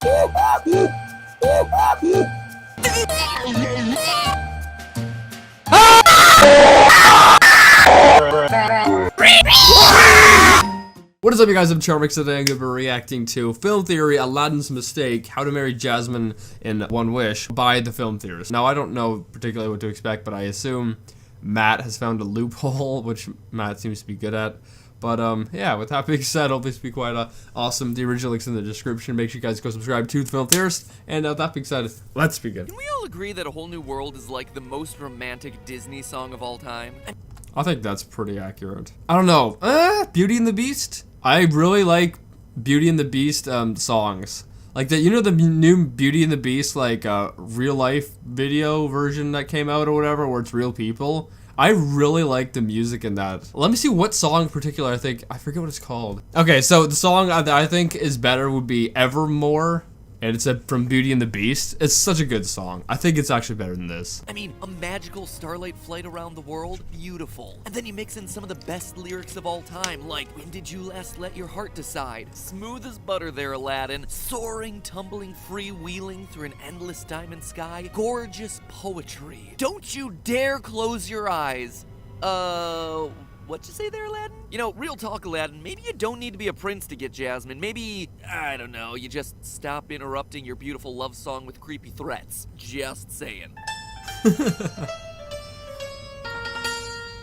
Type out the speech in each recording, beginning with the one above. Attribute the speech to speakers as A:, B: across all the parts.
A: What is up, you guys? I'm Charmx. Today I'm going to be reacting to Film Theory, Aladdin's Mistake, How to Marry Jasmine in One Wish by the film theorist. Now, I don't know particularly what to expect, but I assume Matt has found a loophole, which Matt seems to be good at. But, yeah, with that being said, hope this be quite awesome. The original link's in the description. Make sure you guys go subscribe to the film theorist. And with that being said, let's begin.
B: Can we all agree that A Whole New World is like the most romantic Disney song of all time?
A: I think that's pretty accurate. I don't know. Beauty and the Beast? I really like Beauty and the Beast songs. Like the the new Beauty and the Beast like real life video version that came out or whatever, where it's real people. I really like the music in that. Let me see what song in particular I forget what it's called. Okay, so the song I think is better would be Evermore. And it's from Beauty and the Beast. It's such a good song. I think it's actually better than this.
B: I mean, a magical starlight flight around the world, beautiful. And then you mix in some of the best lyrics of all time, like, when did you last let your heart decide? Smooth as butter there, Aladdin. Soaring, tumbling, freewheeling through an endless diamond sky. Gorgeous poetry. Don't you dare close your eyes. What'd you say there, Aladdin? You know, real talk, Aladdin, maybe you don't need to be a prince to get Jasmine. Maybe, I don't know, you just stop interrupting your beautiful love song with creepy threats. Just saying.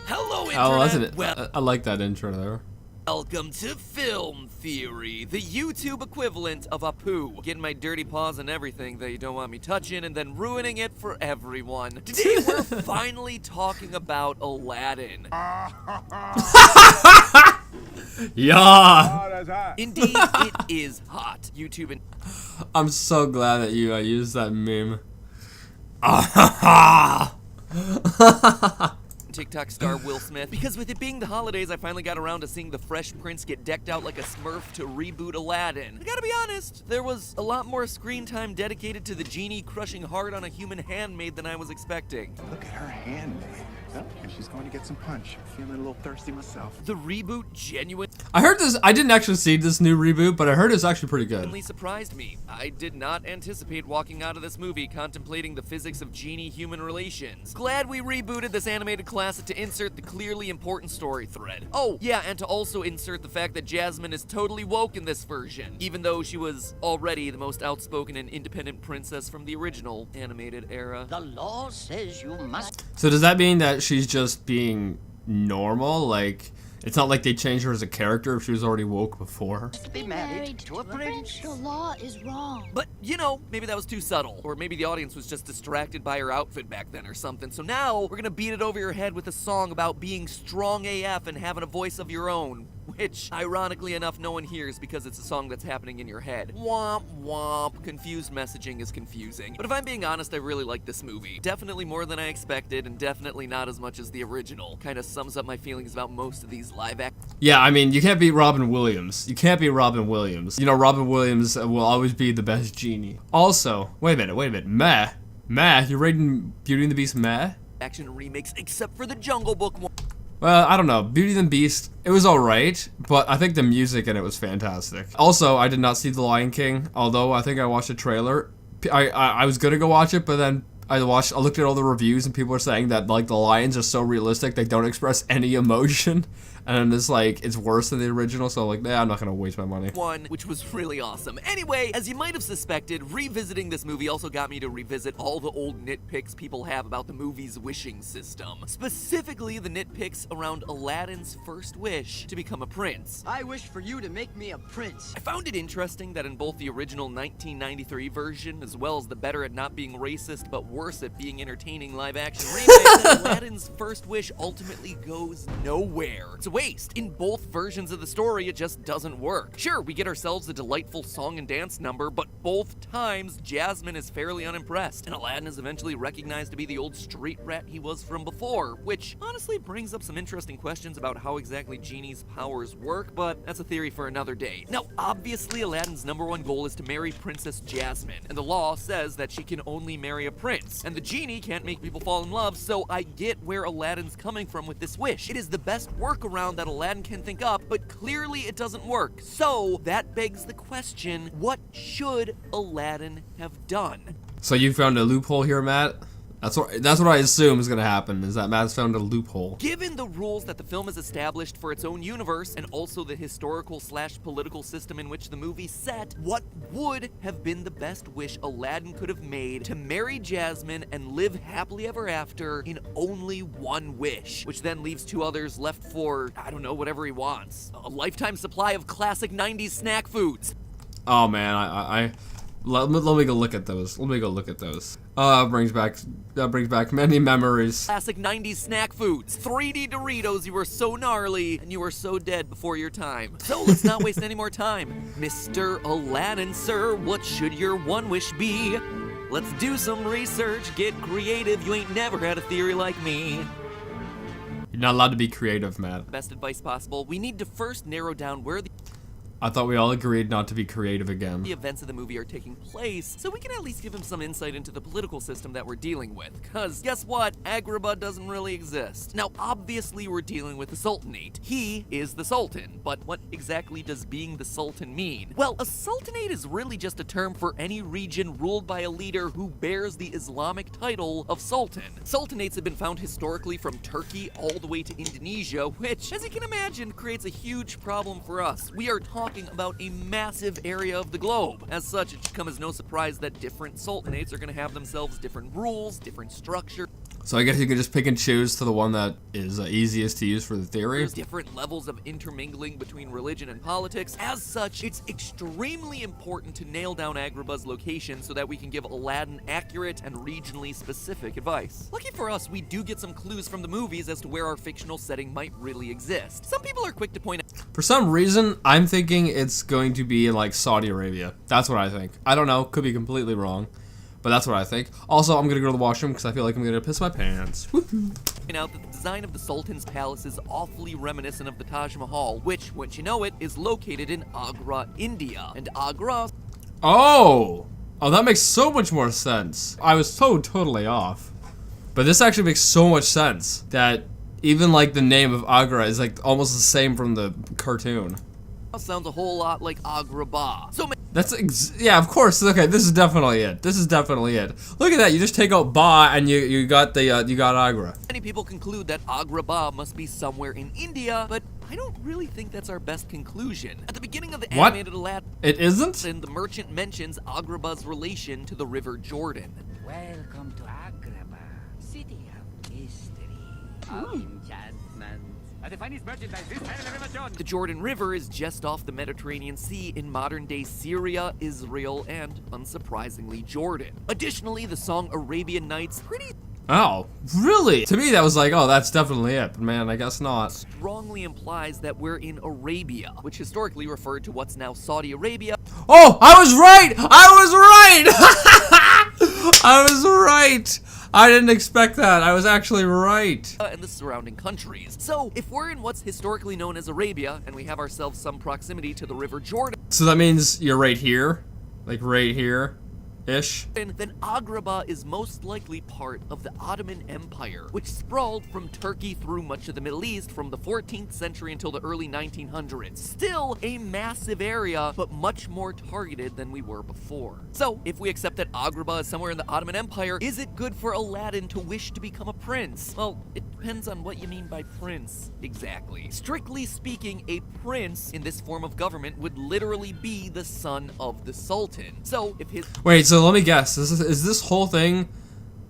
B: Hello, Internet.
A: Oh, I like that intro there.
B: Welcome to Film Theory, the YouTube equivalent of Apu. Getting my dirty paws on everything that you don't want me touching and then ruining it for everyone. Today we're finally talking about Aladdin.
A: Yeah.
B: Indeed, it is hot. YouTube and
A: I'm so glad that you used that meme.
B: TikTok star Will Smith, because with it being the holidays, I finally got around to seeing the Fresh Prince get decked out like a Smurf to reboot Aladdin. I gotta be honest, there was a lot more screen time dedicated to the genie crushing hard on a human handmaid than I was expecting.
C: Look at her handmaid. Oh, and she's going to get some punch. I'm feeling a little thirsty myself.
B: The reboot genuine.
A: I heard this. I didn't actually see this new reboot, but I heard it's actually pretty good.
B: Surprised me. I did not anticipate walking out of this movie contemplating the physics of genie-human relations. Glad we rebooted this animated classic to insert the clearly important story thread. Oh, yeah, and to also insert the fact that Jasmine is totally woke in this version, even though she was already the most outspoken and independent princess from the original animated era.
D: The law says you must.
A: So does that mean that she's just being normal? Like, it's not like they changed her as a character if she was already woke before.
D: Be married to a prince.
E: The law is wrong.
B: But, you know, maybe that was too subtle. Or maybe the audience was just distracted by her outfit back then or something. So now, we're gonna beat it over your head with a song about being strong AF and having a voice of your own. Which, ironically enough, no one hears because it's a song that's happening in your head. Womp womp. Confused messaging is confusing. But if I'm being honest, I really like this movie. Definitely more than I expected, and definitely not as much as the original. Kinda sums up my feelings about most of these live act.
A: Yeah, I mean, you can't beat Robin Williams. You can't beat Robin Williams. You know, Robin Williams will always be the best genie. Also, wait a minute. Meh? You're rating Beauty and the Beast meh?
B: Action remakes, except for the Jungle Book one.
A: Well, I don't know. Beauty and the Beast, it was alright, but I think the music in it was fantastic. Also, I did not see The Lion King, although I think I watched a trailer. I was gonna go watch it, but then I looked at all the reviews and people were saying that like the lions are so realistic they don't express any emotion, and it's like it's worse than the original. So like, nah, I'm not gonna waste my money.
B: One, which was really awesome. Anyway, as you might have suspected, revisiting this movie also got me to revisit all the old nitpicks people have about the movie's wishing system. Specifically, the nitpicks around Aladdin's first wish to become a prince.
D: I wish for you to make me a prince.
B: I found it interesting that in both the original 1993 version, as well as the better at not being racist but worse at being entertaining live-action remake, that Aladdin's first wish ultimately goes nowhere. It's a waste. In both versions of the story, it just doesn't work. Sure, we get ourselves a delightful song and dance number, but both times, Jasmine is fairly unimpressed, and Aladdin is eventually recognized to be the old street rat he was from before, which honestly brings up some interesting questions about how exactly Genie's powers work, but that's a theory for another day. Now, obviously, Aladdin's #1 goal is to marry Princess Jasmine, and the law says that she can only marry a prince. And the genie can't make people fall in love, so I get where Aladdin's coming from with this wish. It is the best workaround around that Aladdin can think up, but clearly it doesn't work. So that begs the question, what should Aladdin have done?
A: So you found a loophole here, Matt? That's what I assume is gonna happen, is that Matt's found a loophole.
B: Given the rules that the film has established for its own universe, and also the historical/political system in which the movie's set, what would have been the best wish Aladdin could have made to marry Jasmine and live happily ever after in only one wish? Which then leaves two others left for, I don't know, whatever he wants. A lifetime supply of classic 90s snack foods.
A: Oh man, let me go look at those. Let me go look at those. That brings back many memories.
B: Classic 90s snack foods. 3D Doritos, you were so gnarly, and you were so dead before your time. So let's not waste any more time. Mr. Aladdin, sir, what should your one wish be? Let's do some research, get creative, you ain't never had a theory like me.
A: You're not allowed to be creative, Matt.
B: Best advice possible. We need to first narrow down where the
A: I thought we all agreed not to be creative again.
B: the events of the movie are taking place, so we can at least give him some insight into the political system that we're dealing with. Cause guess what? Agrabah doesn't really exist. Now, obviously we're dealing with the Sultanate. He is the Sultan, but what exactly does being the Sultan mean? Well, a Sultanate is really just a term for any region ruled by a leader who bears the Islamic title of Sultan. Sultanates have been found historically from Turkey all the way to Indonesia, which, as you can imagine, creates a huge problem for us. We are talking about a massive area of the globe. As such, it should come as no surprise that different sultanates are going to have themselves different rules, different structure.
A: So I guess you can just pick and choose to the one that is easiest to use for the theory.
B: There's different levels of intermingling between religion and politics. As such, it's extremely important to nail down Agrabah's location so that we can give Aladdin accurate and regionally specific advice. Lucky for us, we do get some clues from the movies as to where our fictional setting might really exist. Some people are quick to point out
A: For some reason, I'm thinking it's going to be in like Saudi Arabia. That's what I think. I don't know, could be completely wrong, but that's what I think. Also, I'm gonna go to the washroom because I feel like I'm gonna piss my pants.
B: out that the design of the Sultan's palace is awfully reminiscent of the Taj Mahal, which, once you know it, is located in Agra, India. And Agra...
A: Oh, that makes so much more sense. I was so totally off. But this actually makes so much sense that even like the name of Agra is like almost the same from the cartoon.
B: sounds a whole lot like Agrabah. So
A: yeah, of course. Okay, this is definitely it. This is definitely it. Look at that. You just take out Ba and you got Agra.
B: many people conclude that Agrabah must be somewhere in India, but I don't really think that's our best conclusion. At the beginning of the animated Aladdin,
A: it isn't?
B: the merchant mentions Agrabah's relation to the River Jordan.
D: Welcome to Agrabah, city of mystery. Enchantment. The finest merchandise this side of the River Jordan.
B: The Jordan River is just off the Mediterranean Sea in modern-day Syria, Israel, and, unsurprisingly, Jordan. Additionally, the song Arabian Nights
A: Oh, really? To me, that was like, oh, that's definitely it. But man, I guess not.
B: strongly implies that we're in Arabia, which historically referred to what's now Saudi Arabia.
A: Oh, I was right! I was right! I was right! I didn't expect that. I was actually right.
B: And the surrounding countries. So, if we're in what's historically known as Arabia, and we have ourselves some proximity to the River Jordan,
A: So that means you're right here? Like right here? Ish?
B: then Agrabah is most likely part of the Ottoman Empire, which sprawled from Turkey through much of the Middle East from the 14th century until the early 1900s. Still a massive area, but much more targeted than we were before. So, if we accept that Agrabah is somewhere in the Ottoman Empire, is it good for Aladdin to wish to become a prince? Well, it depends on what you mean by prince, exactly. Strictly speaking, a prince in this form of government would literally be the son of the Sultan. So, if his...
A: Wait, so let me guess. Is this whole thing,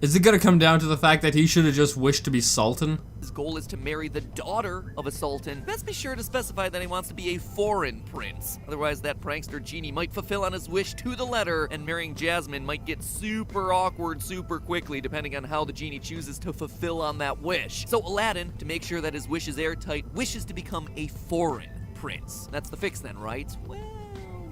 A: is it gonna come down to the fact that he should have just wished to be Sultan?
B: His goal is to marry the daughter of a sultan. Best be sure to specify that he wants to be a foreign prince. Otherwise, that prankster genie might fulfill on his wish to the letter, and marrying Jasmine might get super awkward super quickly, depending on how the genie chooses to fulfill on that wish. So Aladdin, to make sure that his wish is airtight, wishes to become a foreign prince. That's the fix then, right? Well,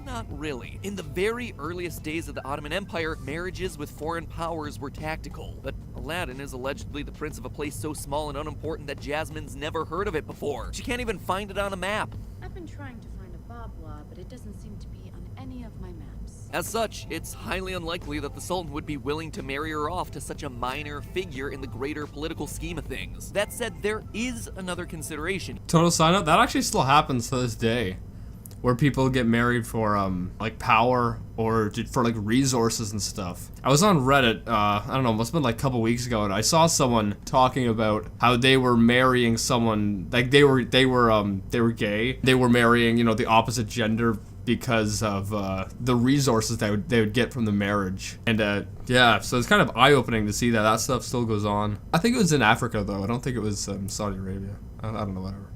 B: not really. In the very earliest days of the Ottoman Empire, marriages with foreign powers were tactical. But Aladdin is allegedly the prince of a place so small and unimportant that Jasmine's never heard of it before. She can't even find it on a map.
E: I've been trying to find a Babwa, but it doesn't seem to be on any of my maps.
B: As such, it's highly unlikely that the Sultan would be willing to marry her off to such a minor figure in the greater political scheme of things. That said, there is another consideration.
A: Total side note, that actually still happens to this day, where people get married for like power or for like resources and stuff. I was on Reddit, I don't know, must have been like a couple weeks ago, and I saw someone talking about how they were marrying someone, like they were gay. They were marrying, you know, the opposite gender because of the resources that they would get from the marriage. And yeah, so it's kind of eye-opening to see that that stuff still goes on. I think it was in Africa though. I don't think it was Saudi Arabia. I don't know, whatever.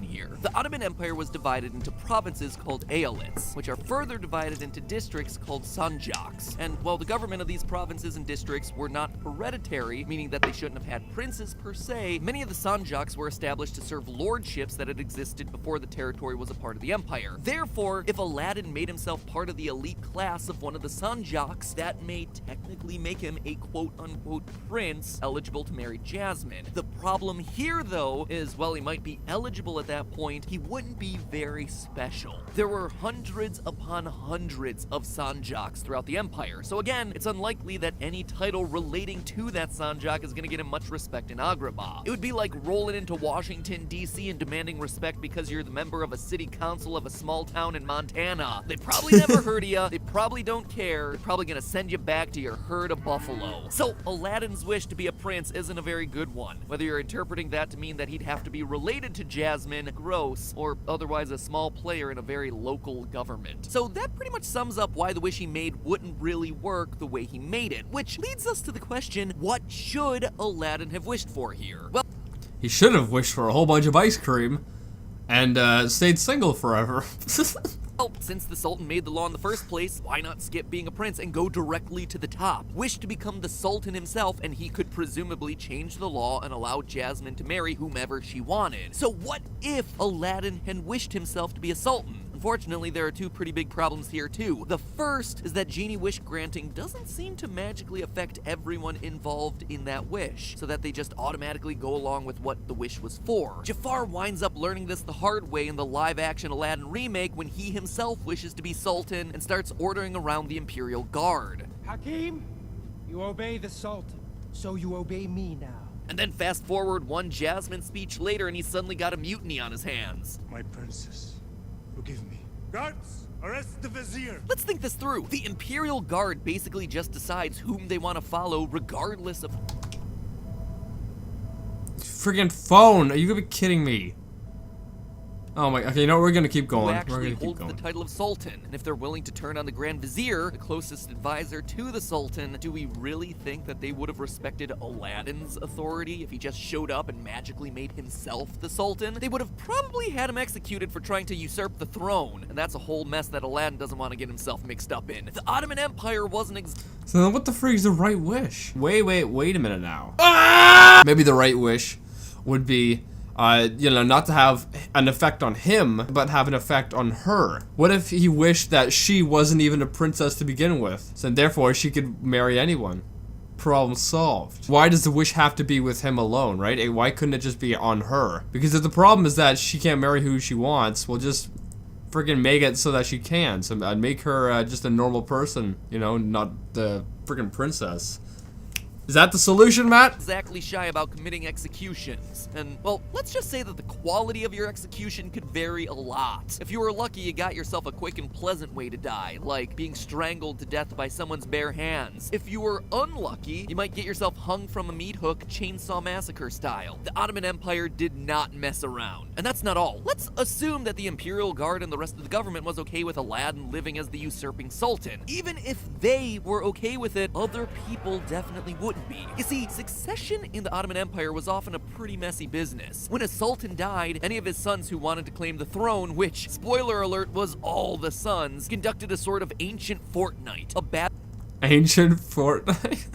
B: Here. The Ottoman Empire was divided into provinces called eyalets, which are further divided into districts called sanjaks. And while the government of these provinces and districts were not hereditary, meaning that they shouldn't have had princes per se, many of the sanjaks were established to serve lordships that had existed before the territory was a part of the empire. Therefore, if Aladdin made himself part of the elite class of one of the sanjaks, that may technically make him a quote-unquote prince eligible to marry Jasmine. The problem here, though, is while he might be eligible at that point, he wouldn't be very special. There were hundreds upon hundreds of sanjaks throughout the empire, so again, it's unlikely that any title relating to that sanjak is going to get him much respect in Agrabah. It would be like rolling into Washington, D.C. and demanding respect because you're the member of a city council of a small town in Montana. They probably never heard of you, they probably don't care, they're probably going to send you back to your herd of buffalo. So Aladdin's wish to be a prince isn't a very good one, whether you're interpreting that to mean that he'd have to be related to Jasmine, gross, or otherwise a small player in a very local government. So that pretty much sums up why the wish he made wouldn't really work the way he made it, which leads us to the question, what should Aladdin have wished for here? Well,
A: He should have wished for a whole bunch of ice cream and stayed single forever.
B: well, since the Sultan made the law in the first place, why not skip being a prince and go directly to the top? Wish to become the Sultan himself, and he could presumably change the law and allow Jasmine to marry whomever she wanted. So what if Aladdin had wished himself to be a Sultan? Unfortunately, there are two pretty big problems here too. The first is that genie wish granting doesn't seem to magically affect everyone involved in that wish, so that they just automatically go along with what the wish was for. Jafar winds up learning this the hard way in the live-action Aladdin remake when he himself wishes to be Sultan and starts ordering around the Imperial Guard.
E: Hakim, you obey the Sultan, so you obey me now.
B: And then fast forward one Jasmine speech later and he's suddenly got a mutiny on his hands.
C: My princess, forgive me. Guards, arrest the vizier.
B: Let's think this through. The Imperial Guard basically just decides whom they want to follow regardless of...
A: Friggin' phone! Are you gonna be kidding me? Oh my, okay, you know what, we're gonna keep
B: who
A: going. We're
B: actually
A: gonna keep
B: holds
A: going.
B: the title of Sultan. And if they're willing to turn on the Grand Vizier, the closest advisor to the Sultan, do we really think that they would have respected Aladdin's authority if he just showed up and magically made himself the Sultan? They would have probably had him executed for trying to usurp the throne, and that's a whole mess that Aladdin doesn't want to get himself mixed up in. The Ottoman Empire wasn't
A: So then what the frig is the right wish? Wait a minute now. Ah! Maybe the right wish would be, you know, not to have an effect on him, but have an effect on her. What if he wished that she wasn't even a princess to begin with, so therefore she could marry anyone? Problem solved. Why does the wish have to be with him alone, right? Why couldn't it just be on her? Because if the problem is that she can't marry who she wants, well, just friggin' make it so that she can. So I'd make her just a normal person, you know, not the friggin' princess. Is that the solution, Matt?
B: exactly shy about committing executions. And, well, let's just say that the quality of your execution could vary a lot. If you were lucky, you got yourself a quick and pleasant way to die, like being strangled to death by someone's bare hands. If you were unlucky, you might get yourself hung from a meat hook, Chainsaw Massacre style. The Ottoman Empire did not mess around. And that's not all. Let's assume that the Imperial Guard and the rest of the government was okay with Aladdin living as the usurping Sultan. Even if they were okay with it, other people definitely wouldn't be. You see, succession in the Ottoman Empire was often a pretty messy business. When a sultan died, any of his sons who wanted to claim the throne, which, spoiler alert, was all the sons, conducted a sort of ancient fortnight.
A: Ancient Fortnite?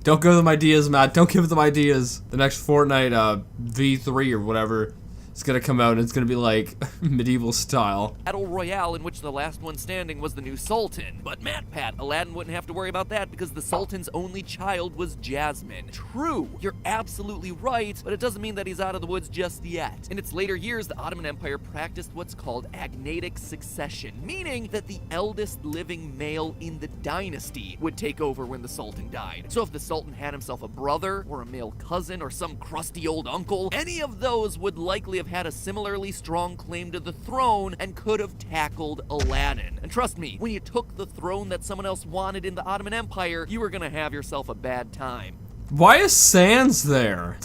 A: Don't give them ideas, Matt. Don't give them ideas. The next Fortnite, V3 or whatever, It's gonna come out and it's gonna be like medieval style.
B: Battle Royale in which the last one standing was the new Sultan. But Pat, Aladdin wouldn't have to worry about that because the Sultan's only child was Jasmine. True, you're absolutely right, but it doesn't mean that he's out of the woods just yet. In its later years, the Ottoman Empire practiced what's called agnatic succession, meaning that the eldest living male in the dynasty would take over when the Sultan died. So if the Sultan had himself a brother, or a male cousin, or some crusty old uncle, any of those would likely have had a similarly strong claim to the throne and could have tackled Aladdin. And trust me, when you took the throne that someone else wanted in the Ottoman Empire, you were gonna have yourself a bad time.
A: Why is Sans there?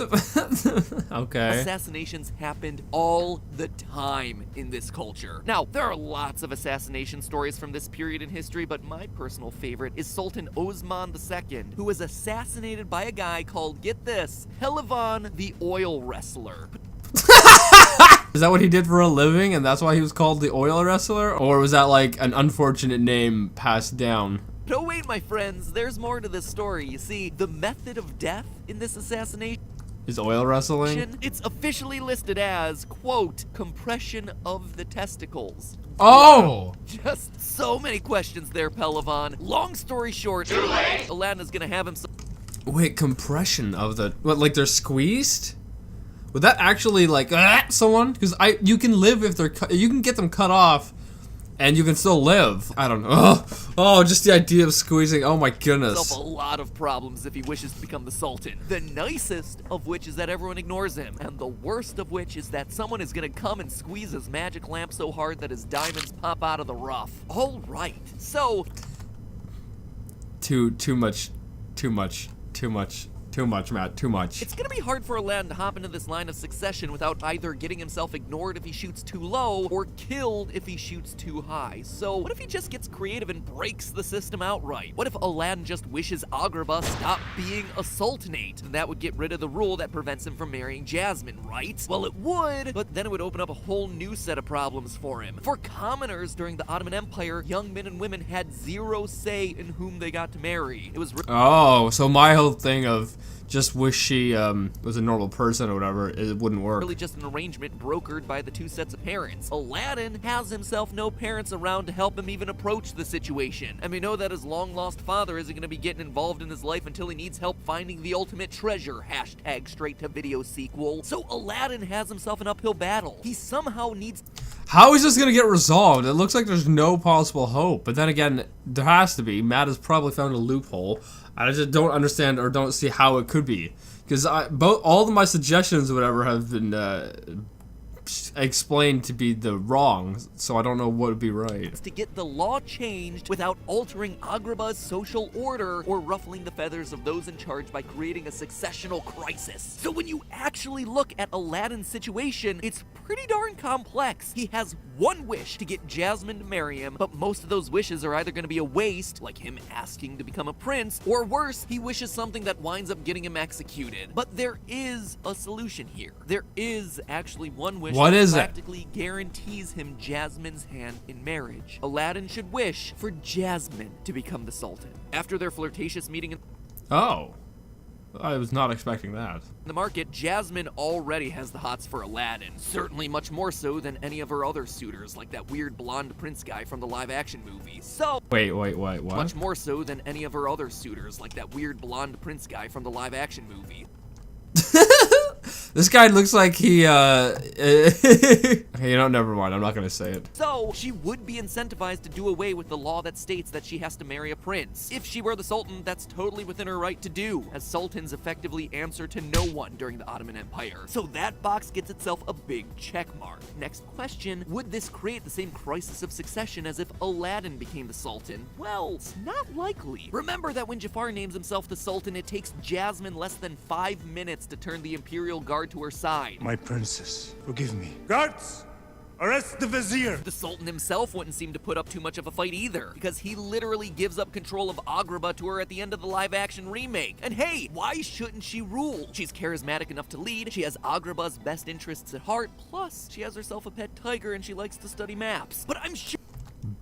A: Okay.
B: Assassinations happened all the time in this culture. Now, there are lots of assassination stories from this period in history, but my personal favorite is Sultan Osman II, who was assassinated by a guy called, get this, Pehlivan the oil wrestler.
A: Is that what he did for a living and that's why he was called the oil wrestler? Or was that like an unfortunate name passed down?
B: No, wait, my friends, there's more to this story. You see, the method of death in this assassination
A: Is oil wrestling?
B: it's officially listed as, quote, compression of the testicles.
A: Oh!
B: Just so many questions there, Pehlivan. Long story short, Aladdin is gonna have himself.
A: Wait, compression of the... What, like they're squeezed? Would that actually like someone? Because you can live if they're you can get them cut off, and you can still live. I don't know. Oh, just the idea of squeezing. Oh my goodness.
B: A lot of problems if he wishes to become the Sultan. The nicest of which is that everyone ignores him, and the worst of which is that someone is gonna come and squeeze his magic lamp so hard that his diamonds pop out of the rough. All right, so
A: Too much, Matt. Too much.
B: it's gonna be hard for Aladdin to hop into this line of succession without either getting himself ignored if he shoots too low or killed if he shoots too high. So what if he just gets creative and breaks the system outright? What if Aladdin just wishes Agrabah stopped being a sultanate? And that would get rid of the rule that prevents him from marrying Jasmine, right? Well, it would, but then it would open up a whole new set of problems for him. For commoners during the Ottoman Empire, young men and women had zero say in whom they got to marry. It was
A: Oh, so my whole thing of just wish she was a normal person or whatever, it wouldn't work.
B: really just an arrangement brokered by the two sets of parents. Aladdin has himself no parents around to help him even approach the situation. And we know that his long-lost father isn't going to be getting involved in his life until he needs help finding the ultimate treasure. Hashtag straight-to-video sequel. So Aladdin has himself an uphill battle. He somehow needs...
A: How is this gonna get resolved? It looks like there's no possible hope. But then again, there has to be. Matt has probably found a loophole. I just don't understand or don't see how it could be. Because all of my suggestions or whatever have been explained to be the wrong, so I don't know what would be right.
B: to get the law changed without altering Agrabah's social order or ruffling the feathers of those in charge by creating a successional crisis. So when you actually look at Aladdin's situation, it's pretty darn complex. He has one wish to get Jasmine to marry him, but most of those wishes are either going to be a waste, like him asking to become a prince, or worse, he wishes something that winds up getting him executed. But there is a solution here. There is actually one wish
A: What
B: that
A: is it?
B: practically guarantees him Jasmine's hand in marriage. Aladdin should wish for Jasmine to become the Sultan. After their flirtatious meeting in
A: Oh. I was not expecting that.
B: the market, Jasmine already has the hots for Aladdin. Certainly much more so than any of her other suitors, like that weird blonde prince guy from the live-action movie. So,
A: Wait, what?
B: much more so than any of her other suitors, like that weird blonde prince guy from the live-action movie.
A: This guy looks like he, okay, never mind. I'm not gonna say it.
B: So, she would be incentivized to do away with the law that states that she has to marry a prince. If she were the Sultan, that's totally within her right to do, as Sultans effectively answer to no one during the Ottoman Empire. So that box gets itself a big check mark. Next question, would this create the same crisis of succession as if Aladdin became the Sultan? Well, it's not likely. Remember that when Jafar names himself the Sultan, it takes Jasmine less than 5 minutes to turn the Imperial Guard to her side.
C: My princess, forgive me. Guards, arrest the vizier.
B: The Sultan himself wouldn't seem to put up too much of a fight either, because he literally gives up control of Agrabah to her at the end of the live-action remake. And hey, why shouldn't she rule? She's charismatic enough to lead, she has Agrabah's best interests at heart, plus she has herself a pet tiger and she likes to study maps. But I'm sure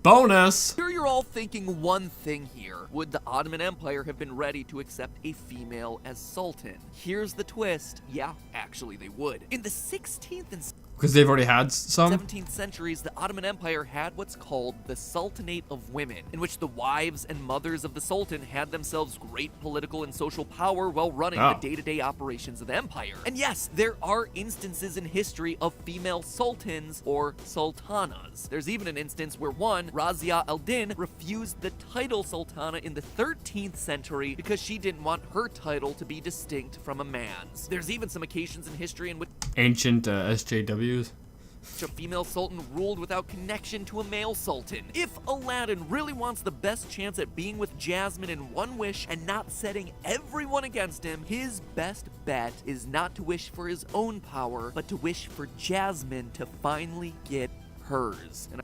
A: Bonus!
B: you're all thinking one thing here. Would the Ottoman Empire have been ready to accept a female as Sultan? Here's the twist. Yeah, actually they would. In the 16th and
A: Because they've already had some?
B: 17th centuries, the Ottoman Empire had what's called the Sultanate of Women, in which the wives and mothers of the Sultan had themselves great political and social power while running the day-to-day operations of the empire. And yes, there are instances in history of female sultans or sultanas. There's even an instance where one, Razia al-Din, refused the title sultana in the 13th century because she didn't want her title to be distinct from a man's. There's even some occasions in history in which
A: Ancient SJWs.
B: a female sultan ruled without connection to a male sultan. If Aladdin really wants the best chance at being with Jasmine in one wish and not setting everyone against him, his best bet is not to wish for his own power, but to wish for Jasmine to finally get hers. And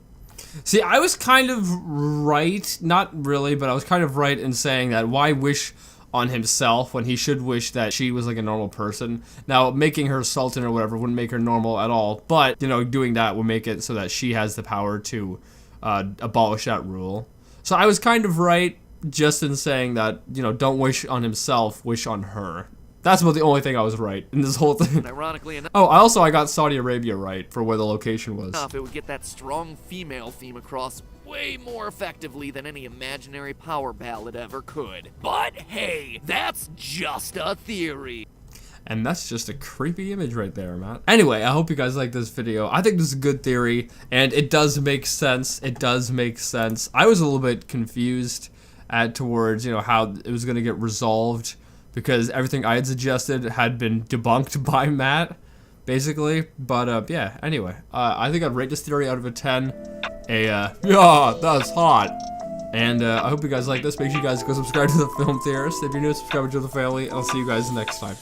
A: See, I was kind of right, not really, but I was kind of right in saying that why wish on himself when he should wish that she was like a normal person. Now, making her sultan or whatever wouldn't make her normal at all, but, you know, doing that would make it so that she has the power to abolish that rule. So I was kind of right just in saying that, you know, don't wish on himself, wish on her. That's about the only thing I was right in this whole thing.
B: ironically enough,
A: Oh, I got Saudi Arabia right for where the location was.
B: it would get that strong female theme across way more effectively than any imaginary power ballad ever could. But hey, that's just a theory.
A: And that's just a creepy image right there, Matt. Anyway, I hope you guys like this video. I think this is a good theory, and it does make sense. It does make sense. I was a little bit confused towards, you know, how it was going to get resolved, because everything I had suggested had been debunked by Matt, basically. But, yeah, anyway. I think I'd rate this theory out of a 10. Yeah, that's hot. And I hope you guys like this. Make sure you guys go subscribe to the Film Theorist. If you're new, subscribe to the family. I'll see you guys next time.